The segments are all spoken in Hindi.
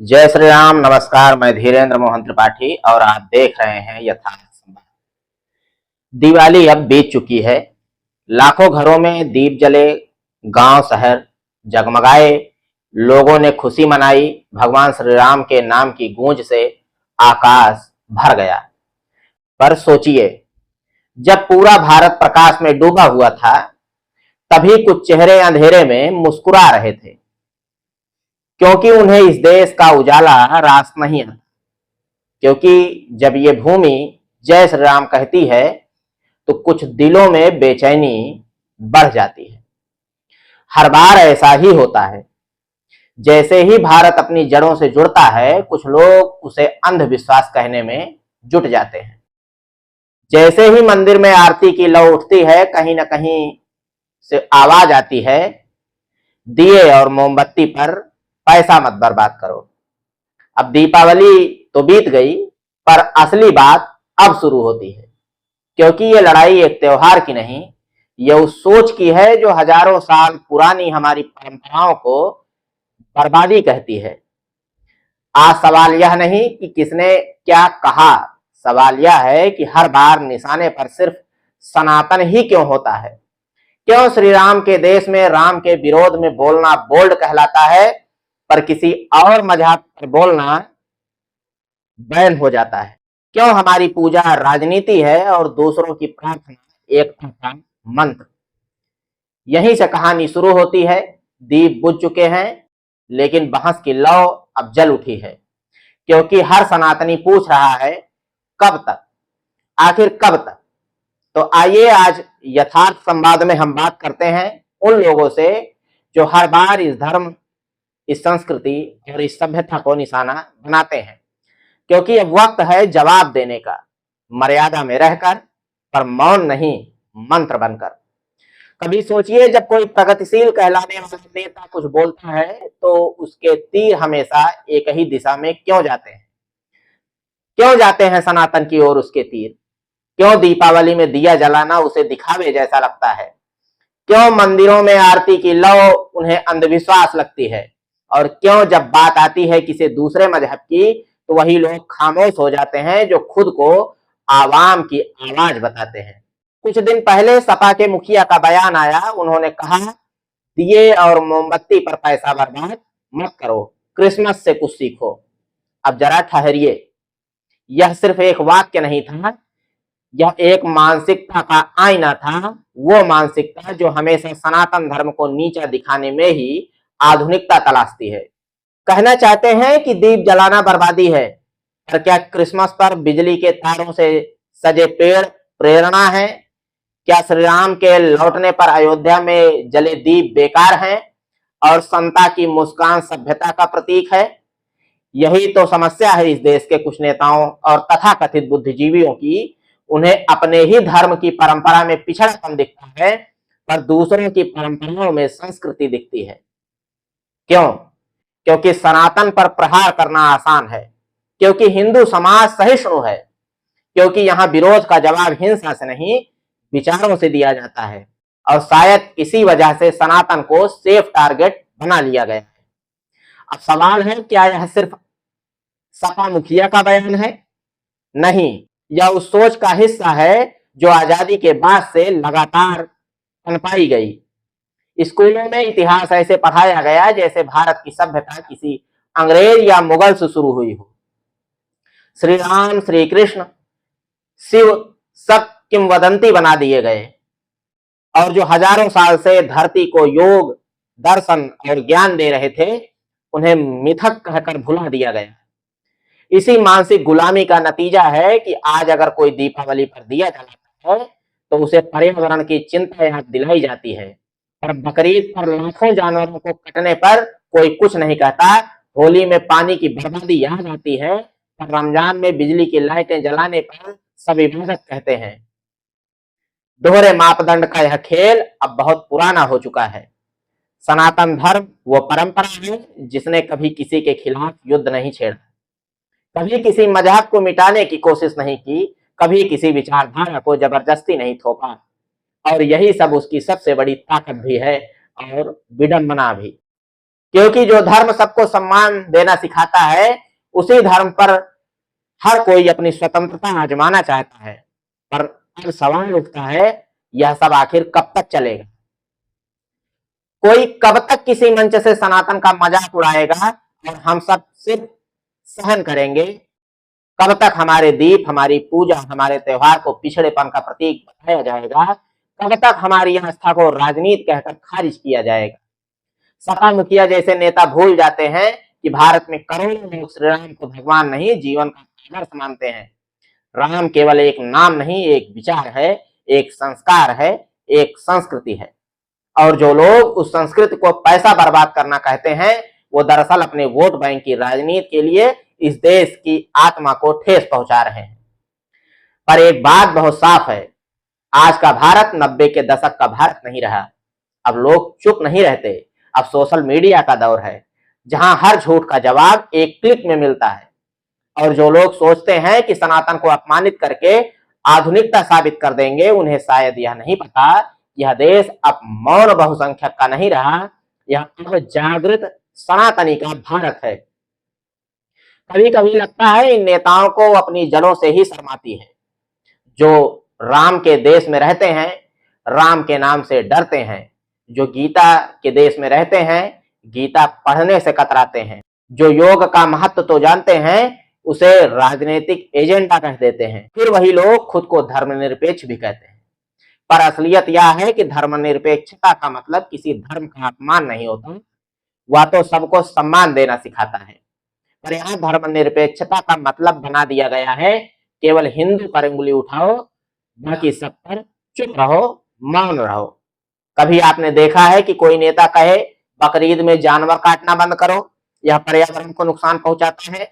जय श्री राम। नमस्कार, मैं धीरेन्द्र मोहन त्रिपाठी और आप देख रहे हैं यथार्थ संवाद। दिवाली अब बीत चुकी है। लाखों घरों में दीप जले, गांव शहर जगमगाए, लोगों ने खुशी मनाई। भगवान श्री राम के नाम की गूंज से आकाश भर गया। पर सोचिए, जब पूरा भारत प्रकाश में डूबा हुआ था, तभी कुछ चेहरे अंधेरे में मुस्कुरा रहे थे, क्योंकि उन्हें इस देश का उजाला रास नहीं आता। क्योंकि जब ये भूमि जय श्री राम कहती है तो कुछ दिलों में बेचैनी बढ़ जाती है। हर बार ऐसा ही होता है। जैसे ही भारत अपनी जड़ों से जुड़ता है, कुछ लोग उसे अंधविश्वास कहने में जुट जाते हैं। जैसे ही मंदिर में आरती की लौ उठती है, कहीं ना कहीं से आवाज आती है, दिए और मोमबत्ती पर पैसा मत बर्बाद करो। अब दीपावली तो बीत गई, पर असली बात अब शुरू होती है। क्योंकि ये लड़ाई एक त्योहार की नहीं, ये उस सोच की है जो हजारों साल पुरानी हमारी परंपराओं को बर्बादी कहती है। आज सवाल यह नहीं कि किसने क्या कहा, सवाल यह है कि हर बार निशाने पर सिर्फ सनातन ही क्यों होता है। क्यों श्री राम के देश में राम के विरोध में बोलना बोल्ड कहलाता है, पर किसी और मजहब पर बोलना बैन हो जाता है। क्यों हमारी पूजा राजनीति है और दूसरों की प्रार्थना एकता का मंत्र। यहीं से कहानी शुरू होती है। दीप बुझ चुके हैं, लेकिन बहस की लौ अब जल उठी है। क्योंकि हर सनातनी पूछ रहा है, कब तक, आखिर कब तक। तो आइए आज यथार्थ संवाद में हम बात करते हैं उन लोगों से जो हर बार इस धर्म, इस संस्कृति और इस सभ्यता को निशाना बनाते हैं। क्योंकि अब वक्त है जवाब देने का, मर्यादा में रहकर, पर मौन नहीं, मंत्र बनकर। कभी सोचिए, जब कोई प्रगतिशील कहलाने वाला नेता कुछ बोलता है तो उसके तीर हमेशा एक ही दिशा में क्यों जाते हैं। क्यों जाते हैं सनातन की ओर उसके तीर। क्यों दीपावली में दिया जलाना उसे दिखावे जैसा लगता है। क्यों मंदिरों में आरती की लौ उन्हें अंधविश्वास लगती है। और क्यों जब बात आती है किसी दूसरे मजहब की, तो वही लोग खामोश हो जाते हैं जो खुद को आवाम की आवाज बताते हैं। कुछ दिन पहले सपा के मुखिया का बयान आया। उन्होंने कहा, दिए और मोमबत्ती पर पैसा बर्बाद मत करो, क्रिसमस से कुछ सीखो। अब जरा ठहरिए, यह सिर्फ एक वाक्य नहीं था, यह एक मानसिकता का आईना था। वो मानसिकता जो हमेशा सनातन धर्म को नीचा दिखाने में ही आधुनिकता तलाशती है। कहना चाहते हैं कि दीप जलाना बर्बादी है, पर क्या क्रिसमस पर बिजली के तारों से सजे पेड़ प्रेरणा है। क्या श्री राम के लौटने पर अयोध्या में जले दीप बेकार हैं और समता की मुस्कान सभ्यता का प्रतीक है। यही तो समस्या है इस देश के कुछ नेताओं और तथाकथित बुद्धिजीवियों की। उन्हें अपने ही धर्म की परंपरा में पिछड़ापन दिखता है, पर दूसरों की परंपराओं में संस्कृति दिखती है। क्यों? क्योंकि सनातन पर प्रहार करना आसान है, क्योंकि हिंदू समाज सहिष्णु है, क्योंकि यहाँ विरोध का जवाब हिंसा से नहीं, विचारों से दिया जाता है। और शायद इसी वजह से सनातन को सेफ टारगेट बना लिया गया है। अब सवाल है, क्या यह सिर्फ सपा मुखिया का बयान है? नहीं, यह उस सोच का हिस्सा है जो आजादी के बाद से लगातार पनपाई गई। स्कूलों में इतिहास ऐसे पढ़ाया गया जैसे भारत की सभ्यता किसी अंग्रेज या मुगल से शुरू हुई हो। श्री राम, श्री कृष्ण, शिव सब किंवदंती बना दिए गए, और जो हजारों साल से धरती को योग, दर्शन और ज्ञान दे रहे थे, उन्हें मिथक कहकर भुला दिया गया। इसी मानसिक गुलामी का नतीजा है कि आज अगर कोई दीपावली पर दिया जलाता है तो उसे पर्यावरण की चिंता याद दिलाई जाती है, पर बकरीद पर लाखों जानवरों को कटने पर कोई कुछ नहीं कहता। होली में पानी की बर्बादी याद आती है, पर रमजान में बिजली की लाइटें जलाने पर सब इबादत कहते हैं। दोहरे मापदंड का यह खेल अब बहुत पुराना हो चुका है। सनातन धर्म वो परंपरा है जिसने कभी किसी के खिलाफ युद्ध नहीं छेड़ा, कभी किसी मजहब को मिटाने की कोशिश नहीं की, कभी किसी विचारधारा को जबरदस्ती नहीं थोपा। और यही सब उसकी सबसे बड़ी ताकत भी है और विडंबना भी। क्योंकि जो धर्म सबको सम्मान देना सिखाता है, उसी धर्म पर हर कोई अपनी स्वतंत्रता आजमाना चाहता है। पर अब सवाल उठता है, यह सब आखिर कब तक चलेगा? कोई कब तक किसी मंच से सनातन का मजाक उड़ाएगा और हम सब सिर्फ सहन करेंगे? कब तक हमारे दीप, हमारी पूजा, हमारे त्योहार को पिछड़ेपन का प्रतीक बताया जाएगा? कब तक हमारी आस्था को राजनीति कहकर खारिज किया जाएगा? सपा मुखिया जैसे नेता भूल जाते हैं कि भारत में करोड़ों लोग श्री राम को भगवान नहीं, जीवन का आदर्श मानते हैं। राम केवल एक नाम नहीं, एक विचार है, एक संस्कार है, एक संस्कृति है। और जो लोग उस संस्कृति को पैसा बर्बाद करना कहते हैं, वो दरअसल अपने वोट बैंक की राजनीति के लिए इस देश की आत्मा को ठेस पहुंचा रहे हैं। पर एक बात बहुत साफ है, आज का भारत 90 के दशक का भारत नहीं रहा। अब लोग चुप नहीं रहते। अब सोशल मीडिया का दौर है, जहां हर झूठ का जवाब एक क्लिक में मिलता है। और जो लोग सोचते हैं कि सनातन को अपमानित करके आधुनिकता साबित कर देंगे, उन्हें शायद यह नहीं पता, यह देश अब मौन बहुसंख्यक का नहीं रहा, यह अब जागृत सनातनी का भारत है। कभी कभी लगता है इन नेताओं को अपनी जड़ों से ही शर्म आती है। जो राम के देश में रहते हैं, राम के नाम से डरते हैं। जो गीता के देश में रहते हैं, गीता पढ़ने से कतराते हैं। जो योग का महत्व तो जानते हैं, उसे राजनीतिक एजेंडा कह देते हैं। फिर वही लोग खुद को धर्मनिरपेक्ष भी कहते हैं। पर असलियत यह है कि धर्मनिरपेक्षता का मतलब किसी धर्म का अपमान नहीं होता, वह तो सबको सम्मान देना सिखाता है। पर यहाँ धर्मनिरपेक्षता का मतलब बना दिया गया है, केवल हिंदू पर उंगली उठाओ, बाकी सब पर चुप रहो, मौन रहो। कभी आपने देखा है कि कोई नेता कहे बकरीद में जानवर काटना बंद करो, यह पर्यावरण को नुकसान पहुंचाता है?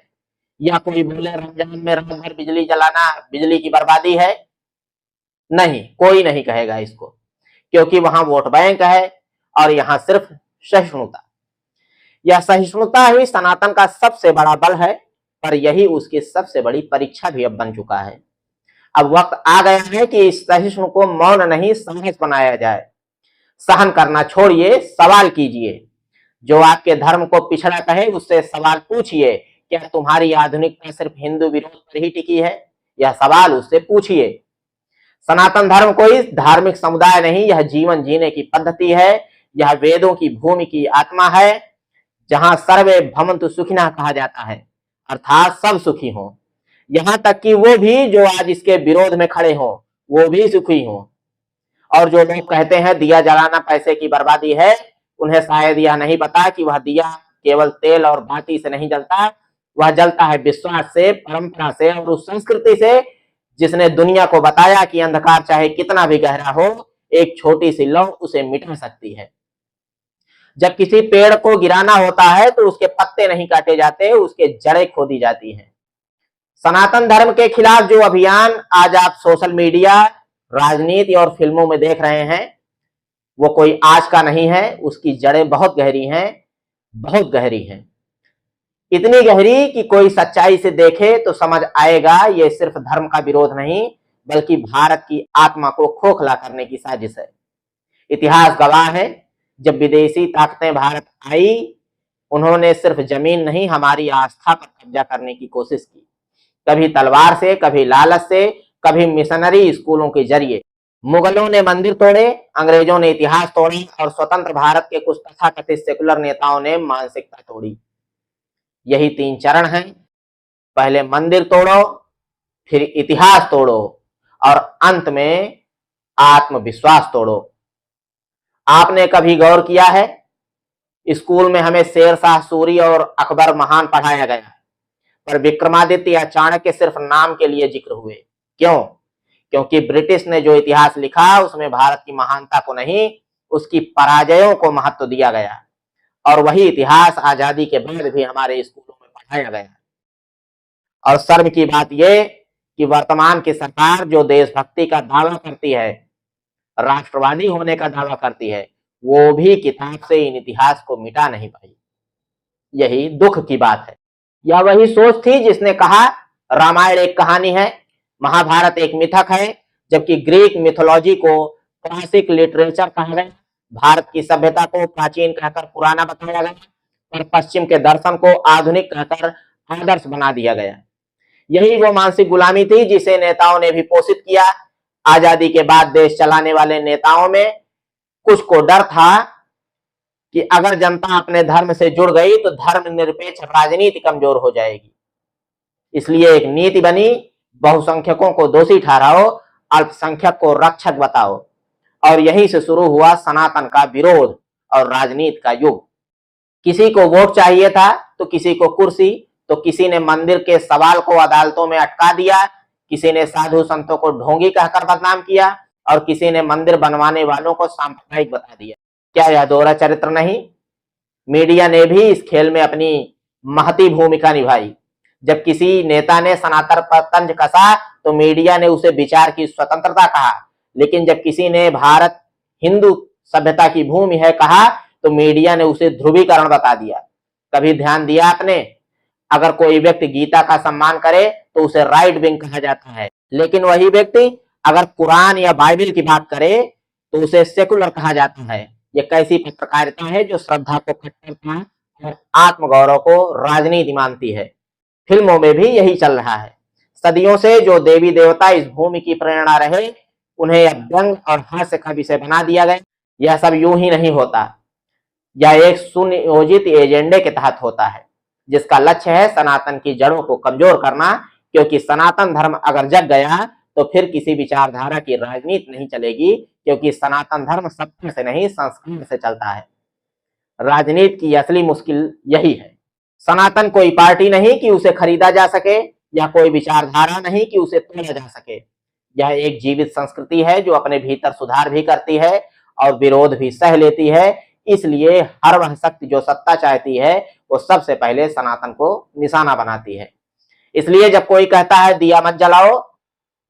या कोई बोले रमजान में रात भर बिजली जलाना बिजली की बर्बादी है? नहीं, कोई नहीं कहेगा इसको, क्योंकि वहां वोट बैंक है और यहाँ सिर्फ सहिष्णुता। यह सहिष्णुता ही सनातन का सबसे बड़ा बल है, पर यही उसकी सबसे बड़ी परीक्षा भी अब बन चुका है। अब वक्त आ गया है कि इस सहिष्णु को मौन नहीं, साहस बनाया जाए। सहन करना छोड़िए, सवाल कीजिए। जो आपके धर्म को पिछड़ा कहे, उससे सवाल पूछिए, क्या तुम्हारी आधुनिकता सिर्फ हिंदू विरोध पर ही टिकी है? यह सवाल उससे पूछिए। सनातन धर्म कोई धार्मिक समुदाय नहीं, यह जीवन जीने की पद्धति है। यह वेदों की भूमि की आत्मा है, जहां सर्वे भवन्तु सुखिनः कहा जाता है, अर्थात सब सुखी हों। यहां तक कि वो भी जो आज इसके विरोध में खड़े हों, वो भी सुखी हों। और जो लोग कहते हैं दिया जलाना पैसे की बर्बादी है, उन्हें शायद यह नहीं पता कि वह दिया केवल तेल और बाती से नहीं जलता, वह जलता है विश्वास से, परंपरा से और उस संस्कृति से जिसने दुनिया को बताया कि अंधकार चाहे कितना भी गहरा हो, एक छोटी सी लौ उसे मिटा सकती है। जब किसी पेड़ को गिराना होता है तो उसके पत्ते नहीं काटे जाते, उसके जड़ें खोदी जाती हैं। सनातन धर्म के खिलाफ जो अभियान आज आप सोशल मीडिया, राजनीति और फिल्मों में देख रहे हैं, वो कोई आज का नहीं है। उसकी जड़ें बहुत गहरी हैं, बहुत गहरी हैं। इतनी गहरी कि कोई सच्चाई से देखे तो समझ आएगा ये सिर्फ धर्म का विरोध नहीं, बल्कि भारत की आत्मा को खोखला करने की साजिश है। इतिहास गवाह है, जब विदेशी ताकतें भारत आई, उन्होंने सिर्फ जमीन नहीं, हमारी आस्था पर कब्जा करने की कोशिश की। कभी तलवार से, कभी लालच से, कभी मिशनरी स्कूलों के जरिए। मुगलों ने मंदिर तोड़े, अंग्रेजों ने इतिहास तोड़े और स्वतंत्र भारत के कुछ तथाकथित सेकुलर नेताओं ने मानसिकता तोड़ी। यही 3 चरण हैं। पहले मंदिर तोड़ो, फिर इतिहास तोड़ो और अंत में आत्मविश्वास तोड़ो। आपने कभी गौर किया है, स्कूल में हमें शेरशाह सूरी और अकबर महान पढ़ाया गया, पर विक्रमादित्य या चाणक्य सिर्फ नाम के लिए जिक्र हुए। क्यों? क्योंकि ब्रिटिश ने जो इतिहास लिखा, उसमें भारत की महानता को नहीं, उसकी पराजयों को महत्व दिया गया। और वही इतिहास आजादी के बाद भी हमारे स्कूलों में पढ़ाया गया। और शर्म की बात यह कि वर्तमान की सरकार जो देशभक्ति का दावा करती है, राष्ट्रवादी होने का दावा करती है, वो भी किताब से इन इतिहास को मिटा नहीं पाई। यही दुख की बात है। यह वही सोच थी जिसने कहा रामायण एक कहानी है, महाभारत एक मिथक है, जबकि ग्रीक मिथोलॉजी को क्लासिक लिटरेचर कहा गया, भारत की सभ्यता को प्राचीन कहकर पुराना बताया गया, और पश्चिम के दर्शन को आधुनिक कहकर आदर्श बना दिया गया। यही वो मानसिक गुलामी थी जिसे नेताओं ने भी पोषित किया। आजादी के बाद देश चलाने वाले नेताओं में कुछ को डर था कि अगर जनता अपने धर्म से जुड़ गई तो धर्मनिरपेक्ष राजनीति कमजोर हो जाएगी। इसलिए एक नीति बनी, बहुसंख्यकों को दोषी ठहराओ, अल्पसंख्यक को रक्षक बताओ। और यहीं से शुरू हुआ सनातन का विरोध और राजनीति का युग। किसी को वोट चाहिए था तो किसी को कुर्सी, तो किसी ने मंदिर के सवाल को अदालतों में अटका दिया, किसी ने साधु संतों को ढोंगी कहकर बदनाम किया और किसी ने मंदिर बनवाने वालों को सांप्रदायिक बता दिया। क्या यह दोहरा चरित्र नहीं? मीडिया ने भी इस खेल में अपनी महती भूमिका निभाई। जब किसी नेता ने सनातन पर तंज कसा तो मीडिया ने उसे विचार की स्वतंत्रता कहा, लेकिन जब किसी ने भारत हिंदू सभ्यता की भूमि है कहा तो मीडिया ने उसे ध्रुवीकरण बता दिया। कभी ध्यान दिया आपने? अगर कोई व्यक्ति गीता का सम्मान करे तो उसे राइट विंग कहा जाता है, लेकिन वही व्यक्ति अगर कुरान या बाइबल की बात करे तो उसे सेकुलर कहा जाता है। ये कैसी पत्रकारिता है जो श्रद्धा को कट्टरता और आत्मगौरव को राजनीति मानती है। फिल्मों में भी यही चल रहा है। सदियों से जो देवी देवता इस भूमि की प्रेरणा रहे उन्हें अब व्यंग और हास्य का विषय बना दिया गया। यह सब यूं ही नहीं होता, यह एक सुनियोजित एजेंडे के तहत होता है जिसका लक्ष्य है सनातन की जड़ों को कमजोर करना। क्योंकि सनातन धर्म अगर जग गया तो फिर किसी विचारधारा की राजनीति नहीं चलेगी, क्योंकि सनातन धर्म सत्ता से नहीं संस्कार से चलता है। राजनीति की असली मुश्किल यही है। सनातन कोई पार्टी नहीं कि उसे खरीदा जा सके, या कोई विचारधारा नहीं कि उसे तोड़ा जा सके। यह एक जीवित संस्कृति है जो अपने भीतर सुधार भी करती है और विरोध भी सह लेती है। इसलिए हर वह शक्ति जो सत्ता चाहती है वो सबसे पहले सनातन को निशाना बनाती है। इसलिए जब कोई कहता है दिया मत जलाओ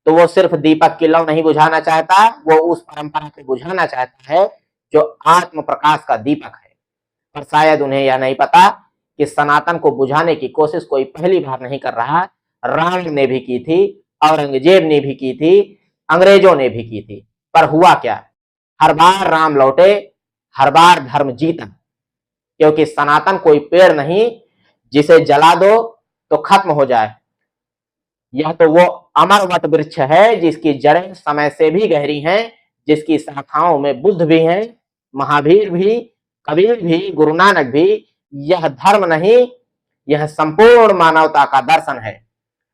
तो वो सिर्फ दीपक की लौ नहीं बुझाना चाहता, वो उस परंपरा को बुझाना चाहता है जो आत्म प्रकाश का दीपक है। पर शायद उन्हें यह नहीं पता कि सनातन को बुझाने की कोशिश कोई पहली बार नहीं कर रहा। राम ने भी की थी, औरंगजेब ने भी की थी, अंग्रेजों ने भी की थी, पर हुआ क्या? हर बार राम लौटे, हर बार धर्म जीता। क्योंकि सनातन कोई पेड़ नहीं जिसे जला दो तो खत्म हो जाए। यह तो वो अमर वट वृक्ष है जिसकी जड़ें समय से भी गहरी हैं, जिसकी शाखाओं में बुद्ध भी हैं, महावीर भी, कबीर भी, गुरु नानक भी। यह धर्म नहीं, यह संपूर्ण मानवता का दर्शन है।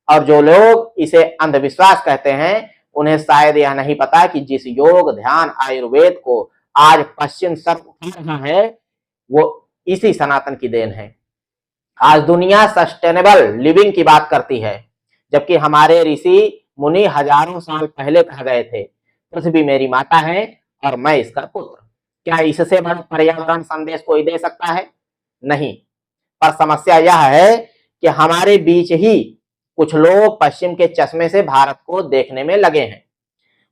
और जो लोग इसे अंधविश्वास कहते हैं उन्हें शायद यह नहीं पता कि जिस योग, ध्यान, आयुर्वेद को आज पश्चिम सर उठा रहा है वो इसी सनातन की देन है। आज दुनिया सस्टेनेबल लिविंग की बात करती है, जबकि हमारे ऋषि मुनि हजारों साल पहले कह गए थे पृथ्वी मेरी माता है और मैं इसका पुत्र। क्या इससे बड़ा पर्यावरण संदेश कोई दे सकता है? नहीं। पर समस्या यह है कि हमारे बीच ही कुछ लोग पश्चिम के चश्मे से भारत को देखने में लगे हैं।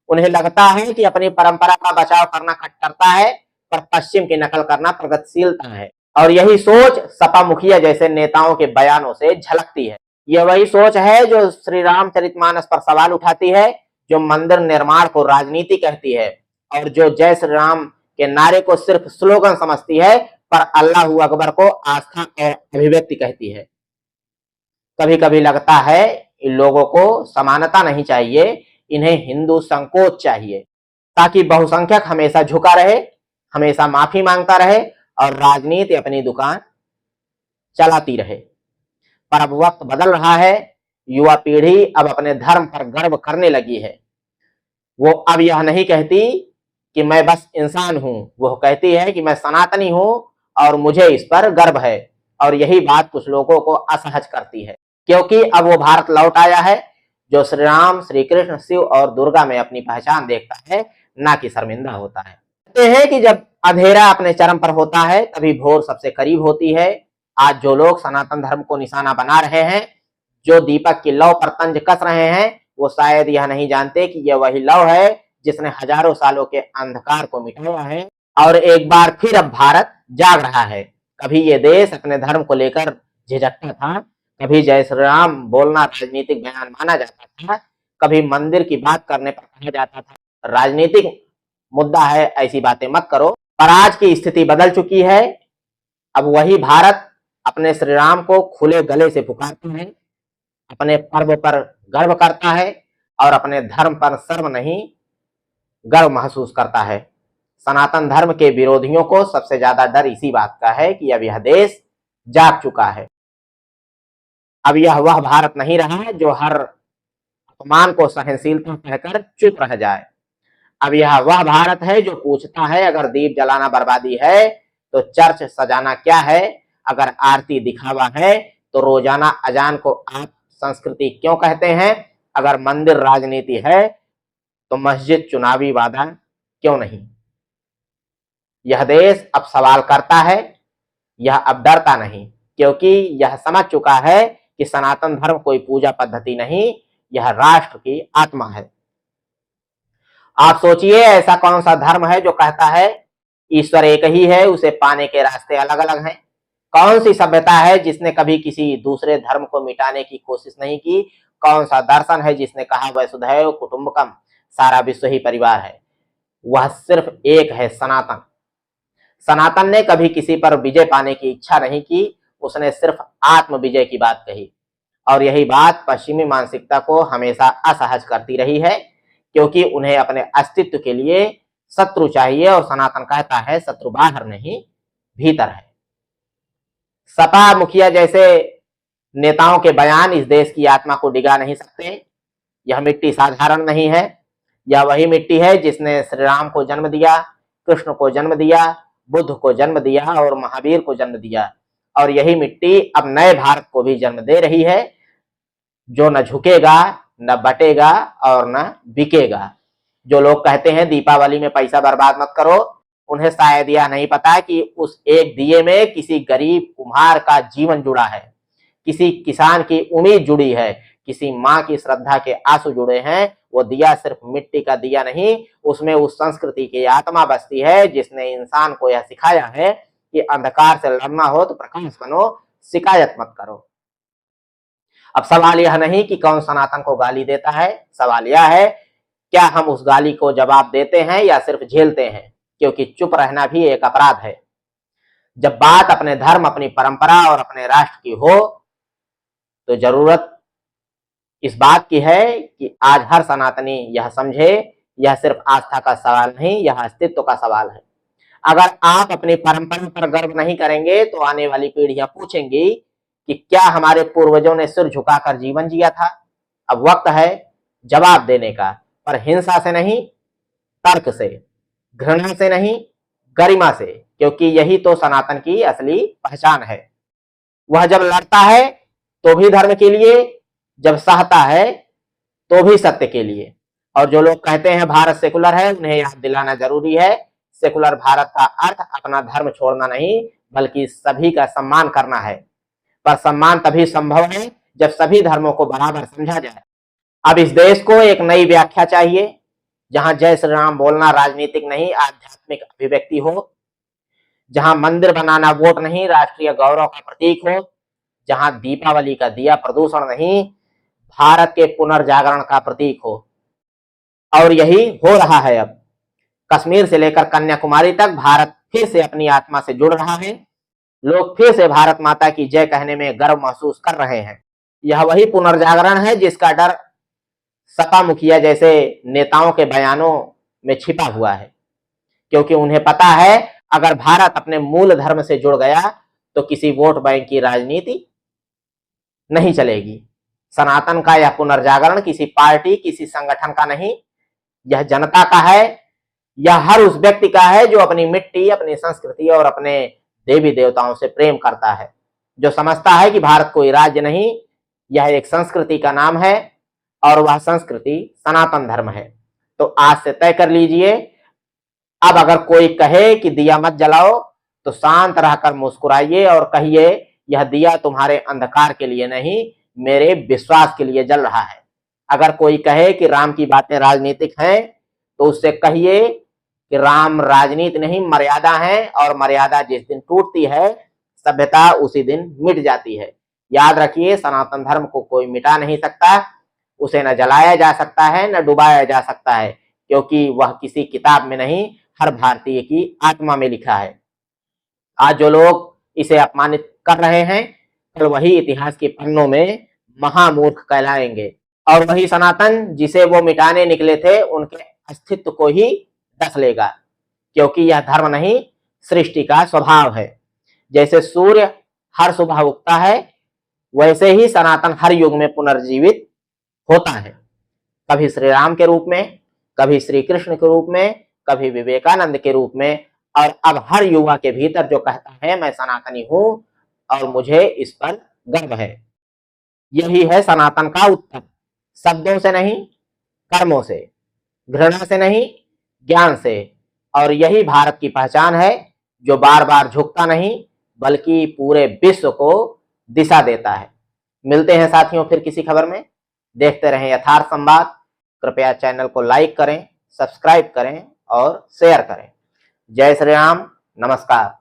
उन्हें लगता है कि अपनी परंपरा का बचाव करना कट्टरता है, पर पश्चिम की नकल करना प्रगतिशीलता है। और यही सोच सपा मुखिया जैसे नेताओं के बयानों से झलकती है। यह वही सोच है जो श्री रामचरितमानस पर सवाल उठाती है, जो मंदिर निर्माण को राजनीति कहती है और जो जय श्री राम के नारे को सिर्फ स्लोगन समझती है, पर अल्लाह अकबर को आस्था और अभिव्यक्ति कहती है। कभी कभी लगता है इन लोगों को समानता नहीं चाहिए, इन्हें हिंदू संकोच चाहिए, ताकि बहुसंख्यक हमेशा झुका रहे, हमेशा माफी मांगता रहे और राजनीति अपनी दुकान चलाती रहे। पर अब वक्त बदल रहा है। युवा पीढ़ी अब अपने धर्म पर गर्व करने लगी है। वो अब यह नहीं कहती कि मैं बस इंसान हूं, वो कहती है कि मैं सनातनी हूं और मुझे इस पर गर्व है। और यही बात कुछ लोगों को असहज करती है, क्योंकि अब वो भारत लौट आया है जो श्री राम, श्री कृष्ण, शिव और दुर्गा में अपनी पहचान देखता है, ना कि शर्मिंदा होता है। कहते हैं कि जब अंधेरा अपने चरम पर होता है तभी भोर सबसे करीब होती है। आज जो लोग सनातन धर्म को निशाना बना रहे हैं, जो दीपक की लौ पर तंज कस रहे हैं, वो शायद यह नहीं जानते कि यह वही लौ है जिसने हजारों सालों के अंधकार को मिटाया है। और एक बार फिर अब भारत जाग रहा है। कभी ये देश अपने धर्म को लेकर झिझकता था, कभी जय श्री राम बोलना राजनीतिक बयान माना जाता था, कभी मंदिर की बात करने पर कहा जाता था राजनीतिक मुद्दा है, ऐसी बातें मत करो। पर आज की स्थिति बदल चुकी है। अब वही भारत अपने श्री राम को खुले गले से पुकारता है, अपने पर्व पर गर्व करता है और अपने धर्म पर शर्म नहीं गर्व महसूस करता है। सनातन धर्म के विरोधियों को सबसे ज्यादा डर इसी बात का है कि अब यह देश जाग चुका है। अब यह वह भारत नहीं रहा है जो हर अपमान को सहनशीलता कहकर चुप रह जाए। अब यह वह भारत है जो पूछता है, अगर दीप जलाना बर्बादी है तो चर्च सजाना क्या है, अगर आरती दिखावा है तो रोजाना अजान को आप संस्कृति क्यों कहते हैं, अगर मंदिर राजनीति है तो मस्जिद चुनावी वादा क्यों नहीं। यह देश अब सवाल करता है, यह अब डरता नहीं, क्योंकि यह समझ चुका है कि सनातन धर्म कोई पूजा पद्धति नहीं, यह राष्ट्र की आत्मा है। आप सोचिए, ऐसा कौन सा धर्म है जो कहता है ईश्वर एक ही है, उसे पाने के रास्ते अलग अलग हैं। कौन सी सभ्यता है जिसने कभी किसी दूसरे धर्म को मिटाने की कोशिश नहीं की। कौन सा दर्शन है जिसने कहा वसुधैव कुटुंबकम, सारा विश्व ही परिवार है। वह सिर्फ एक है, सनातन। सनातन ने कभी किसी पर विजय पाने की इच्छा नहीं की, उसने सिर्फ आत्म विजय की बात कही। और यही बात पश्चिमी मानसिकता को हमेशा असहज करती रही है, क्योंकि उन्हें अपने अस्तित्व के लिए शत्रु चाहिए, और सनातन कहता है शत्रु बाहर नहीं भीतर है। सपा मुखिया जैसे नेताओं के बयान इस देश की आत्मा को डिगा नहीं सकते। यह मिट्टी साधारण नहीं है, यह वही मिट्टी है जिसने श्री राम को जन्म दिया, कृष्ण को जन्म दिया, बुद्ध को जन्म दिया और महावीर को जन्म दिया। और यही मिट्टी अब नए भारत को भी जन्म दे रही है, जो न झुकेगा, न बटेगा और न बिकेगा। जो लोग कहते हैं दीपावली में पैसा बर्बाद मत करो, उन्हें शायद यह नहीं पता कि उस एक दिए में किसी गरीब कुम्हार का जीवन जुड़ा है, किसी किसान की उम्मीद जुड़ी है, किसी माँ की श्रद्धा के आंसू जुड़े हैं। वो दिया सिर्फ मिट्टी का दिया नहीं, उसमें उस संस्कृति की आत्मा बसती है जिसने इंसान को यह सिखाया है कि अंधकार से लड़ना हो तो प्रकाश बनो, शिकायत मत करो। अब सवाल यह नहीं कि कौन सनातन को गाली देता है, सवाल यह है क्या हम उस गाली को जवाब देते हैं या सिर्फ झेलते हैं, क्योंकि चुप रहना भी एक अपराध है। जब बात अपने धर्म, अपनी परंपरा और अपने राष्ट्र की हो तो जरूरत इस बात की है कि आज हर सनातनी यह समझे, यह सिर्फ आस्था का सवाल नहीं, यह अस्तित्व का सवाल है। अगर आप अपनी परंपरा पर गर्व नहीं करेंगे तो आने वाली पीढ़ियां पूछेंगी कि क्या हमारे पूर्वजों ने सिर झुकाकर जीवन जिया था। अब वक्त है जवाब देने का, पर हिंसा से नहीं, तर्क से, घृणा से नहीं, गरिमा से, क्योंकि यही तो सनातन की असली पहचान है। वह जब लड़ता है तो भी धर्म के लिए, जब सहता है तो भी सत्य के लिए। और जो लोग कहते हैं भारत सेकुलर है, उन्हें याद दिलाना जरूरी है, सेकुलर भारत का अर्थ अपना धर्म छोड़ना नहीं, बल्कि सभी का सम्मान करना है। पर सम्मान तभी संभव है जब सभी धर्मों को बराबर समझा जाए। अब इस देश को एक नई व्याख्या चाहिए, जहां जय श्री राम बोलना राजनीतिक नहीं, आध्यात्मिक अभिव्यक्ति हो, जहां मंदिर बनाना वोट नहीं, राष्ट्रीय गौरव का प्रतीक हो, जहां दीपावली का दिया प्रदूषण नहीं, भारत के पुनर्जागरण का प्रतीक हो। और यही हो रहा है। अब कश्मीर से लेकर कन्याकुमारी तक भारत फिर से अपनी आत्मा से जुड़ रहा है। लोग फिर से भारत माता की जय कहने में गर्व महसूस कर रहे हैं। यह वही पुनर्जागरण है जिसका डर सपा मुखिया जैसे नेताओं के बयानों में छिपा हुआ है, क्योंकि उन्हें पता है अगर भारत अपने मूल धर्म से जुड़ गया तो किसी वोट बैंक की राजनीति नहीं चलेगी। सनातन का यह पुनर्जागरण किसी पार्टी, किसी संगठन का नहीं, यह जनता का है। यह हर उस व्यक्ति का है जो अपनी मिट्टी, अपनी संस्कृति और अपने देवी देवताओं से प्रेम करता है, जो समझता है कि भारत कोई राज्य नहीं, यह एक संस्कृति का नाम है और वह संस्कृति सनातन धर्म है। तो आज से तय कर लीजिए, अब अगर कोई कहे कि दिया मत जलाओ तो शांत रहकर मुस्कुराइए और कहिए यह दिया तुम्हारे अंधकार के लिए नहीं, मेरे विश्वास के लिए जल रहा है। अगर कोई कहे कि राम की बातें राजनीतिक हैं तो उससे कहिए कि राम राजनीति नहीं, मर्यादा है, और मर्यादा जिस दिन टूटती है सभ्यता उसी दिन मिट जाती है। याद रखिए, सनातन धर्म को कोई मिटा नहीं सकता, उसे न जलाया जा सकता है न डुबाया जा सकता है, क्योंकि वह किसी किताब में नहीं, हर भारतीय की आत्मा में लिखा है। आज जो लोग इसे अपमानित कर रहे हैं, कल वही इतिहास के पन्नों में महामूर्ख कहलाएंगे। और वही सनातन जिसे वो मिटाने निकले थे, उनके अस्तित्व को ही डस लेगा, क्योंकि यह धर्म नहीं, सृष्टि का स्वभाव है। जैसे सूर्य हर सुबह उगता है, वैसे ही सनातन हर युग में पुनर्जीवित होता है। कभी श्री राम के रूप में, कभी श्री कृष्ण के रूप में, कभी विवेकानंद के रूप में, और अब हर युवा के भीतर जो कहता है मैं सनातनी हूं और मुझे इस पर गर्व है। यही है सनातन का उत्तर, शब्दों से नहीं, कर्मों से, घृणा से नहीं, ज्ञान से। और यही भारत की पहचान है, जो बार बार झुकता नहीं बल्कि पूरे विश्व को दिशा देता है। मिलते हैं साथियों फिर किसी खबर में। देखते रहें यथार्थ संवाद। कृपया चैनल को लाइक करें, सब्सक्राइब करें और शेयर करें। जय श्री राम, नमस्कार।